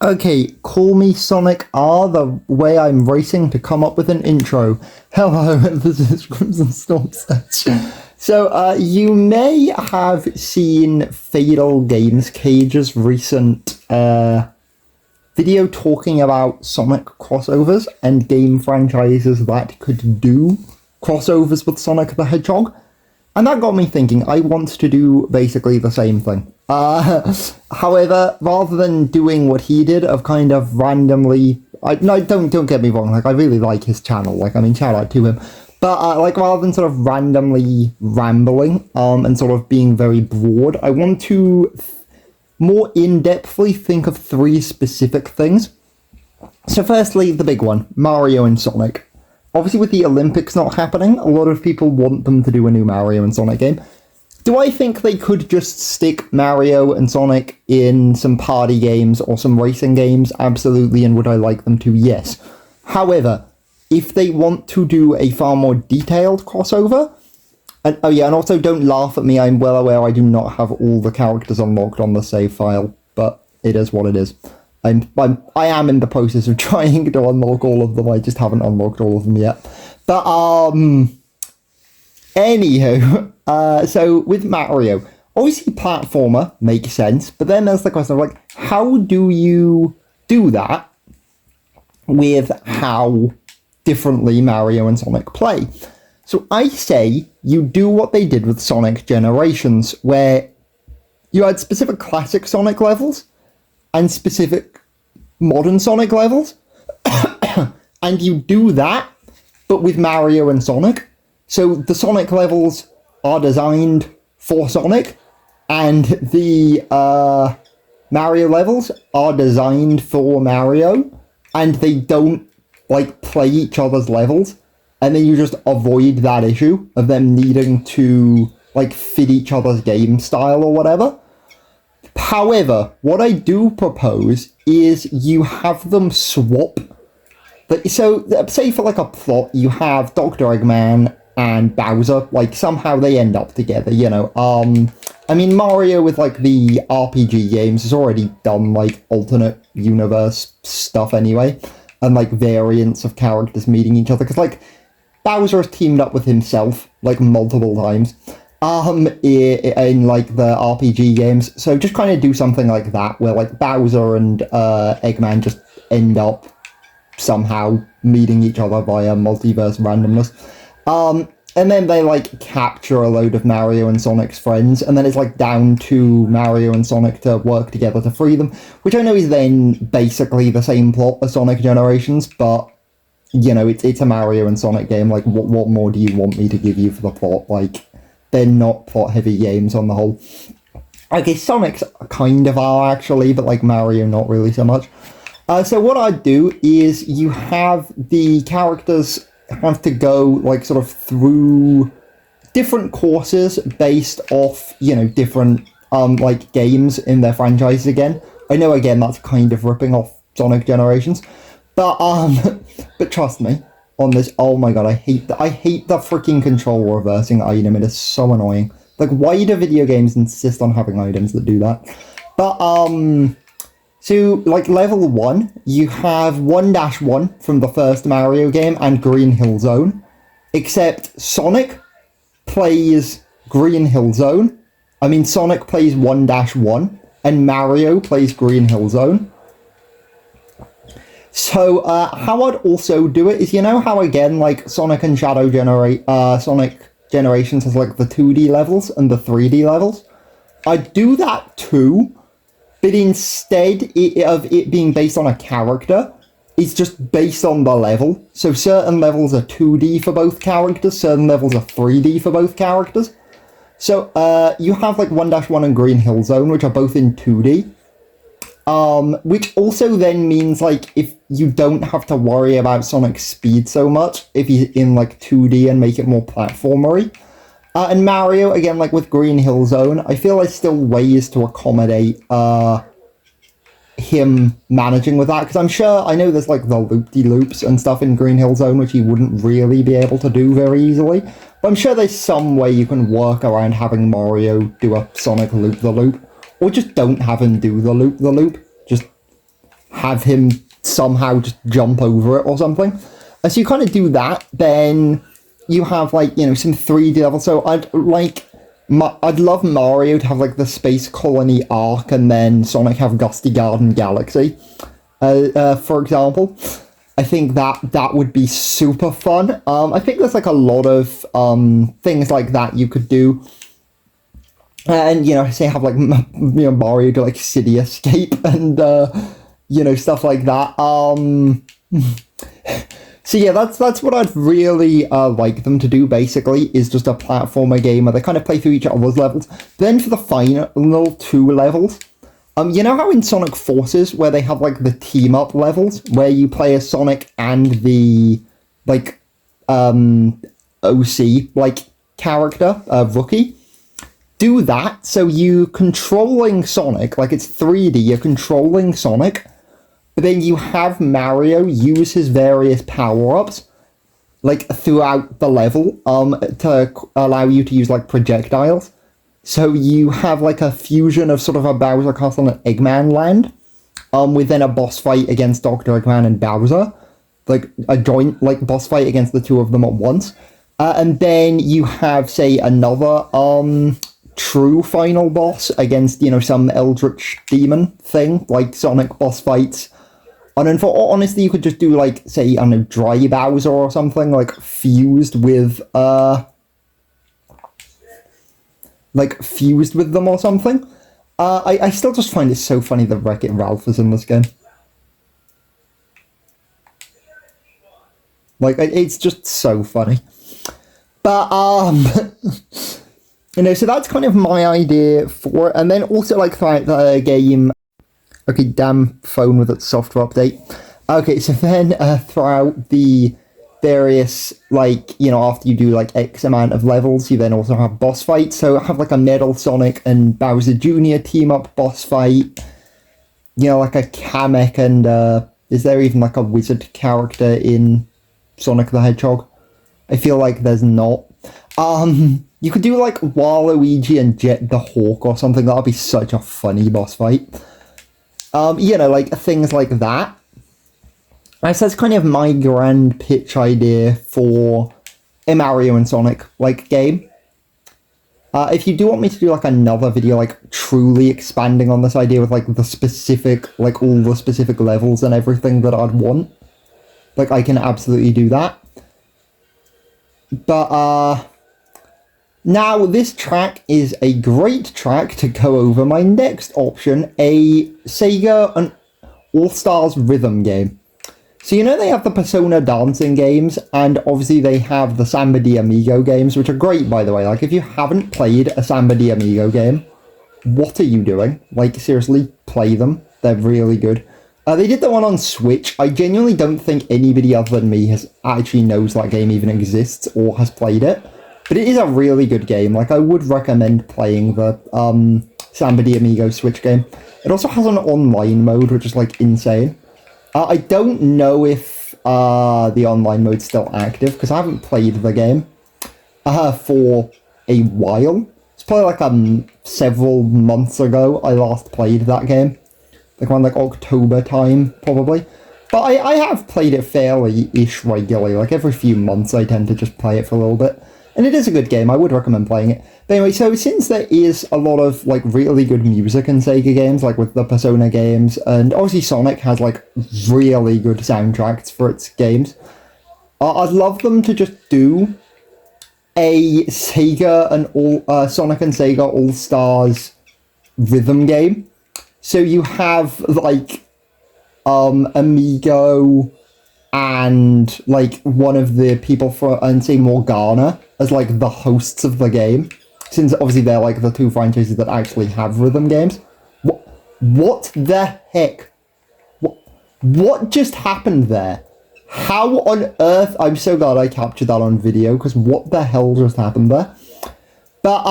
Okay, call me Sonic R, the way I'm racing to come up with an intro. Hello, this is Crimson Storm Search. So, you may have seen Fatal Games Cage's recent video talking about Sonic crossovers and game franchises that could do crossovers with Sonic the Hedgehog. And that got me thinking, I want to do basically the same thing. However, rather than doing what he did of kind of randomly... don't get me wrong, like, I really like his channel, like, I mean, shout out to him. But, like, rather than sort of randomly rambling, and sort of being very broad, I want to more in-depthly think of three specific things. So firstly, the big one, Mario and Sonic. Obviously, with the Olympics not happening, a lot of people want them to do a new Mario and Sonic game. Do I think they could just stick Mario and Sonic in some party games or some racing games? Absolutely, and would I like them to? Yes. However, if they want to do a far more detailed crossover, and oh yeah, and also don't laugh at me, I'm well aware I do not have all the characters unlocked on the save file, but it is what it is. I am in the process of trying to unlock all of them, I just haven't unlocked all of them yet. But, anywho, so with Mario, obviously platformer makes sense, but then there's the question of, like, how do you do that with how differently Mario and Sonic play? So I say you do what they did with Sonic Generations, where you had specific classic Sonic levels and specific modern Sonic levels, and you do that, but with Mario and Sonic. So the Sonic levels are designed for Sonic, and the Mario levels are designed for Mario, and they don't, like, play each other's levels, and then you just avoid that issue of them needing to, like, fit each other's game style or whatever. However, what I do propose is you have them swap. So, say for, like, a plot, you have Dr. Eggman and Bowser, like, somehow they end up together, you know. I mean, Mario with, like, the RPG games has already done, like, alternate universe stuff anyway, and, like, variants of characters meeting each other, because, like, Bowser has teamed up with himself, like, multiple times. In like the RPG games, so just kind of do something like that, where like Bowser and Eggman just end up somehow meeting each other via multiverse randomness, and then they like capture a load of Mario and Sonic's friends, and then it's like down to Mario and Sonic to work together to free them, which I know is then basically the same plot as Sonic Generations, but you know, it's a Mario and Sonic game. Like, what more do you want me to give you for the plot? Like, they're not plot-heavy games on the whole. Okay, Sonic's kind of are, actually, but, like, Mario, not really so much. So what I'd do is you have the characters have to go, like, sort of through different courses based off, you know, different, like, games in their franchises again. I know, again, that's kind of ripping off Sonic Generations. But, but trust me, on this, oh my god, I hate the freaking control reversing item. It is so annoying. Like, why do video games insist on having items that do that? But, so, like, level 1, you have 1-1 from the first Mario game and Green Hill Zone, except Sonic plays Green Hill Zone. I mean, Sonic plays 1-1, and Mario plays Green Hill Zone. So, how I'd also do it is, you know how, again, like, Sonic Generations has, like, the 2D levels and the 3D levels? I'd do that too, but instead of it being based on a character, it's just based on the level. So certain levels are 2D for both characters, certain levels are 3D for both characters. So, you have, like, 1-1 and Green Hill Zone, which are both in 2D. Which also then means, like, if you don't have to worry about Sonic's speed so much, if he's in, like, 2D and make it more platformery. And Mario, again, like, with Green Hill Zone, I feel there's still ways to accommodate, him managing with that, because I know there's, like, the loop-de-loops and stuff in Green Hill Zone, which he wouldn't really be able to do very easily, but I'm sure there's some way you can work around having Mario do a Sonic loop-the-loop, or just don't have him do the loop. Just have him somehow just jump over it or something. So you kind of do that, then you have like, you know, some 3D levels. So I'd love Mario to have like the Space Colony arc, and then Sonic have Gusty Garden Galaxy, for example. I think that would be super fun. I think there's like a lot of things like that you could do. And, you know, say have like, you know, Mario do like City Escape and, you know, stuff like that. So yeah, that's what I'd really like them to do, basically, is just a platformer game where they kind of play through each other's levels. Then for the final 2 levels, you know how in Sonic Forces, where they have, like, the team-up levels, where you play as Sonic and the, like, OC, like, character, Rookie? Do that, so you controlling Sonic, like, it's 3D, you're controlling Sonic, but then you have Mario use his various power-ups, like, throughout the level, to allow you to use, like, projectiles. So you have, like, a fusion of sort of a Bowser Castle and Eggman land, with then a boss fight against Dr. Eggman and Bowser. Like, a joint, like, boss fight against the 2 of them at once. And then you have, say, another, true final boss against, you know, some eldritch demon thing, like Sonic boss fights. And then for honesty, you could just do, like, say, I don't know, Dry Bowser or something, like, fused with them or something. I still just find it so funny that Wreck-It Ralph is in this game. Like, it's just so funny. But, you know, so that's kind of my idea for it. And then also, like, throughout the game... Okay, damn phone with its software update. Okay, so then throughout the various, like, you know, after you do, like, X amount of levels, you then also have boss fights. So have, like, a Metal Sonic and Bowser Jr. team-up boss fight. You know, like a Kamek and, is there even, like, a wizard character in Sonic the Hedgehog? I feel like there's not. You could do, like, Waluigi and Jet the Hawk or something. That would be such a funny boss fight. You know, like, things like that. So that's kind of my grand pitch idea for a Mario and Sonic, like, game. If you do want me to do, like, another video, like, truly expanding on this idea with, like, the specific, like, all the specific levels and everything that I'd want, like, I can absolutely do that. But, now, this track is a great track to go over my next option, a Sega and All-Stars rhythm game. So, you know, they have the Persona dancing games, and obviously they have the Samba de Amigo games, which are great, by the way. Like, if you haven't played a Samba de Amigo game, what are you doing? Like, seriously, play them. They're really good. They did the one on Switch. I genuinely don't think anybody other than me actually knows that game even exists or has played it. But it is a really good game. Like, I would recommend playing the Samba de Amigo Switch game. It also has an online mode, which is, like, insane. I don't know if the online mode's still active, because I haven't played the game for a while. It's probably, like, several months ago I last played that game. Like, around, like, October time, probably. But I have played it fairly-ish regularly. Like, every few months I tend to just play it for a little bit. And it is a good game, I would recommend playing it. But anyway, so since there is a lot of, like, really good music in Sega games, like with the Persona games, and obviously Sonic has, like, really good soundtracks for its games, I'd love them to just do a Sega and Sonic and Sega All-Stars rhythm game. So you have, like, Amigo and, like, one of the people and say Morgana as, like, the hosts of the game, since obviously they're, like, the 2 franchises that actually have rhythm games. What the heck? What just happened there? How on earth? I'm so glad I captured that on video, because what the hell just happened there? But,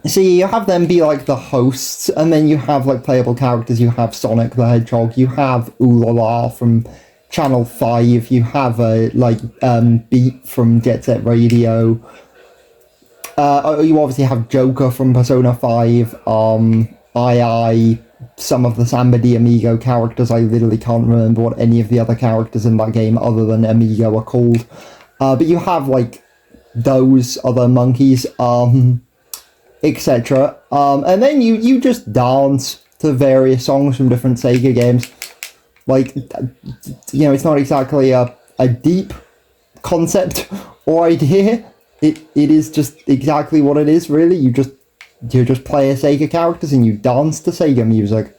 so you have them be, like, the hosts, and then you have, like, playable characters. You have Sonic the Hedgehog, you have Ooh La La from Channel 5, you have, like, Beat from Jet Set Radio, You obviously have Joker from Persona 5, some of the Samba de Amigo characters. I literally can't remember what any of the other characters in that game other than Amigo are called. But you have, like, those other monkeys, etc. And then you just dance to various songs from different Sega games. Like, you know, it's not exactly a deep concept or idea. It is just exactly what it is, really. You just play as Sega characters and you dance to Sega music.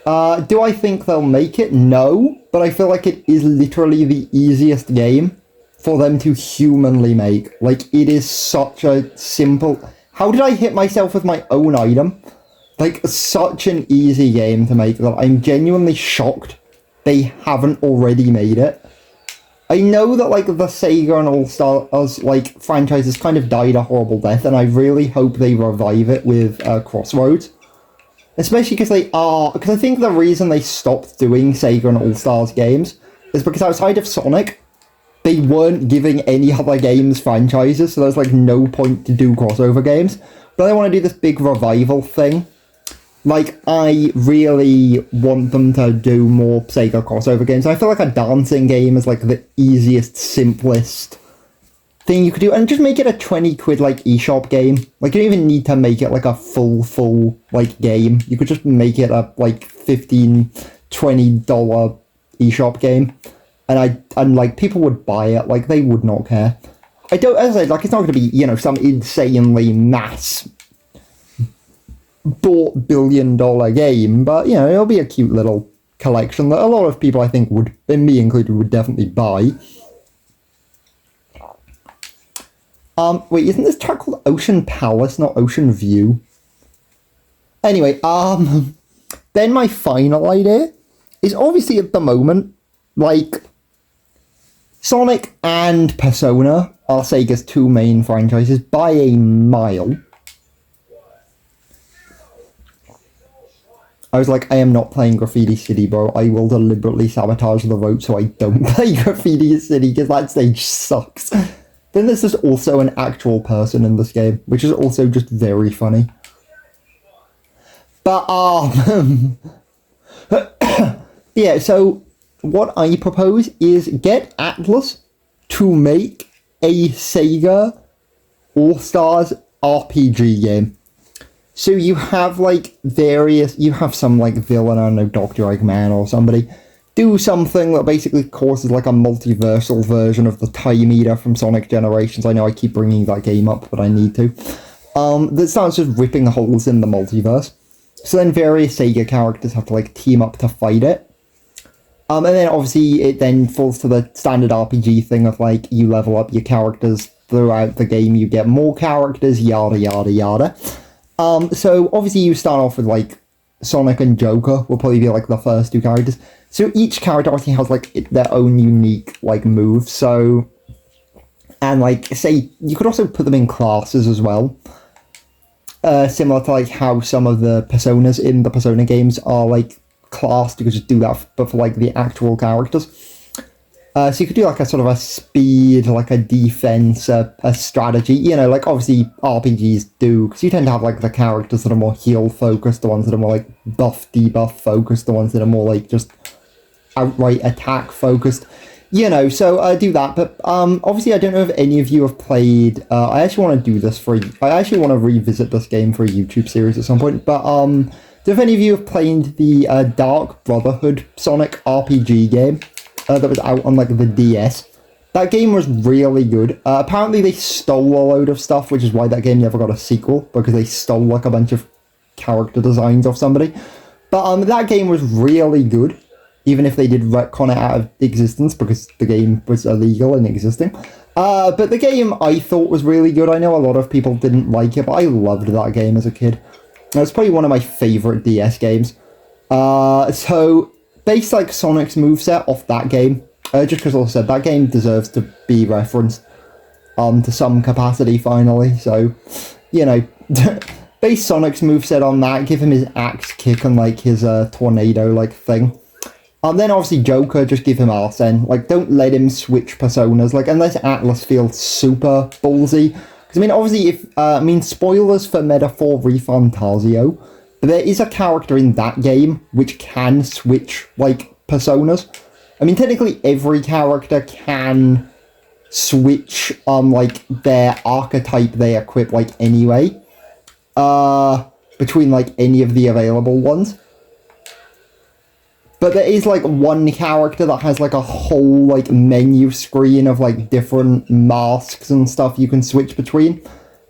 Do I think they'll make it? No, but I feel like it is literally the easiest game for them to humanly make. Like, it is such a simple... How did I hit myself with my own item? Like, such an easy game to make that I'm genuinely shocked they haven't already made it. I know that, like, the Sega and All-Stars, like, franchises kind of died a horrible death, and I really hope they revive it with Crossroads. Especially because because I think the reason they stopped doing Sega and All-Stars games is because outside of Sonic, they weren't giving any other games franchises, so there's, like, no point to do crossover games. But they want to do this big revival thing. Like, I really want them to do more Sega crossover games. I feel like a dancing game is, like, the easiest, simplest thing you could do. And just make it a 20 quid, like, eShop game. Like, you don't even need to make it, like, a full, like, game. You could just make it a, like, $15, $20 eShop game. And, like, people would buy it. Like, they would not care. As I said, like, it's not going to be, you know, some insanely mass bought billion-dollar game, but, you know, it'll be a cute little collection that a lot of people, I think, would, and me included, would definitely buy. Wait, isn't this track called Ocean Palace, not Ocean View? Anyway, then my final idea is obviously at the moment, like, Sonic and Persona are Sega's two main franchises by a mile. I was like, I am not playing Graffiti City, bro. I will deliberately sabotage the vote so I don't play Graffiti City, because that stage sucks. Then there's just also an actual person in this game, which is also just very funny. But, yeah, so what I propose is get Atlus to make a Sega All-Stars RPG game. So you have, like, you have some, like, villain, I don't know, Dr. Eggman or somebody, do something that basically causes, like, a multiversal version of the Time Eater from Sonic Generations. I know I keep bringing that game up, but I need to. That starts just ripping holes in the multiverse. So then various Sega characters have to, like, team up to fight it. And then, obviously, it then falls to the standard RPG thing of, like, you level up your characters throughout the game, you get more characters, yada, yada, yada. So, obviously, you start off with, like, Sonic and Joker will probably be, like, the first two characters. So, each character obviously has, like, their own unique, like, move. So, and, like, say, you could also put them in classes as well. Similar to, like, how some of the Personas in the Persona games are, like, classed. You could just do that, but for, like, the actual characters. So you could do, like, a sort of a speed, like a defense, a strategy, you know, like, obviously RPGs do, because you tend to have, like, the characters that are more heal-focused, the ones that are more, like, buff-debuff-focused, the ones that are more, like, just outright attack-focused, you know, so do that, but, obviously I don't know if any of you have played, I actually want to do this I actually want to revisit this game for a YouTube series at some point, but, do any of you have played the, Dark Brotherhood Sonic RPG game? That was out on, like, the DS. That game was really good. Apparently they stole a load of stuff, which is why that game never got a sequel, because they stole, like, a bunch of character designs off somebody. But that game was really good, even if they did retcon it out of existence, because the game was illegal in existing. But the game I thought was really good. I know a lot of people didn't like it, but I loved that game as a kid. It was probably one of my favourite DS games. So, based, like, Sonic's moveset off that game, just because, like I said, that game deserves to be referenced to some capacity, finally. So, you know, base Sonic's moveset on that, give him his axe kick and, like, his tornado-like thing. And then, obviously, Joker, just give him Arsene. Like, don't let him switch personas. Like, unless Atlus feels super ballsy. Because, I mean, obviously, spoilers for Metaphor ReFantazio, but there is a character in that game which can switch, like, personas. I mean, technically, every character can switch, like, their archetype they equip, like, anyway. Between, like, any of the available ones. But there is, like, one character that has, like, a whole, like, menu screen of, like, different masks and stuff you can switch between,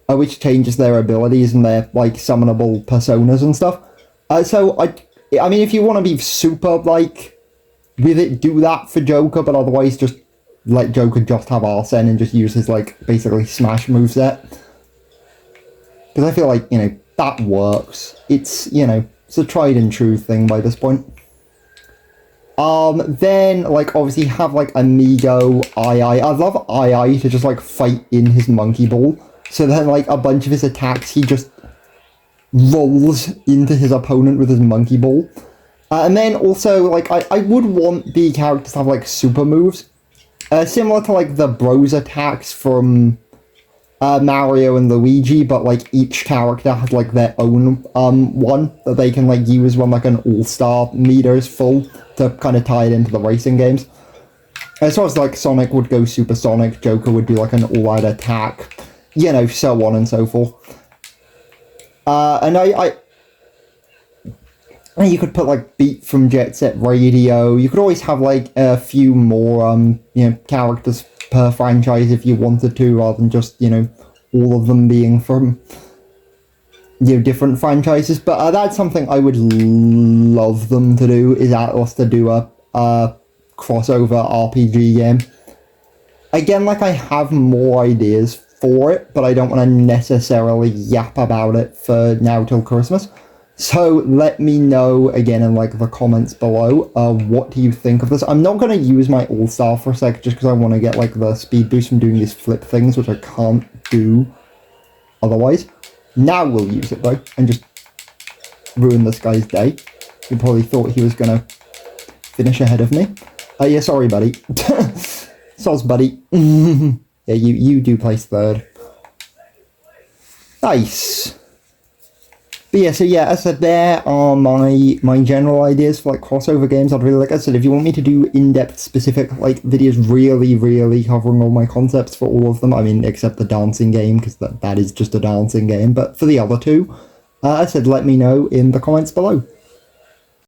which changes their abilities and their, like, summonable personas and stuff. So, I mean, if you want to be super, like, with it, do that for Joker, but otherwise just let Joker just have Arsene and just use his, like, basically Smash moveset. Because I feel like, you know, that works. It's, you know, it's a tried and true thing by this point. Then, like, obviously have, like, Amigo, II. I'd love II to just, like, fight in his monkey ball. So then, like, a bunch of his attacks, he just rolls into his opponent with his monkey ball. And then also, like, I would want the characters to have, like, super moves. Similar to, like, the Bros attacks from Mario and Luigi, but, like, each character has, like, their own one that they can, like, use when, like, an all-star meter is full to kind of tie it into the racing games. As far as, like, Sonic would go supersonic, Joker would do, like, an all-out attack, you know, so on and so forth. And you could put, like, Beat from Jet Set Radio. You could always have, like, a few more, you know, characters per franchise if you wanted to, rather than just, you know, all of them being from, you know, different franchises. But that's something I would love them to do, is Atlus to do a crossover RPG game. Again, like, I have more ideas for it, but I don't want to necessarily yap about it for now till Christmas. So let me know again in, like, the comments below, what do you think of this? I'm not going to use my All-Star for a sec, just because I want to get, like, the speed boost from doing these flip things, which I can't do otherwise. Now we'll use it, though, and just ruin this guy's day. He probably thought he was going to finish ahead of me. Yeah, sorry, buddy. Soz, buddy. Yeah, you do place third. Nice. But yeah, so yeah, as I said, there are my general ideas for, like, crossover games. I'd really like, as I said, if you want me to do in-depth specific, like, videos really covering all my concepts for all of them, I mean, except the dancing game, because that is just a dancing game, but for the other two, as I said, let me know in the comments below.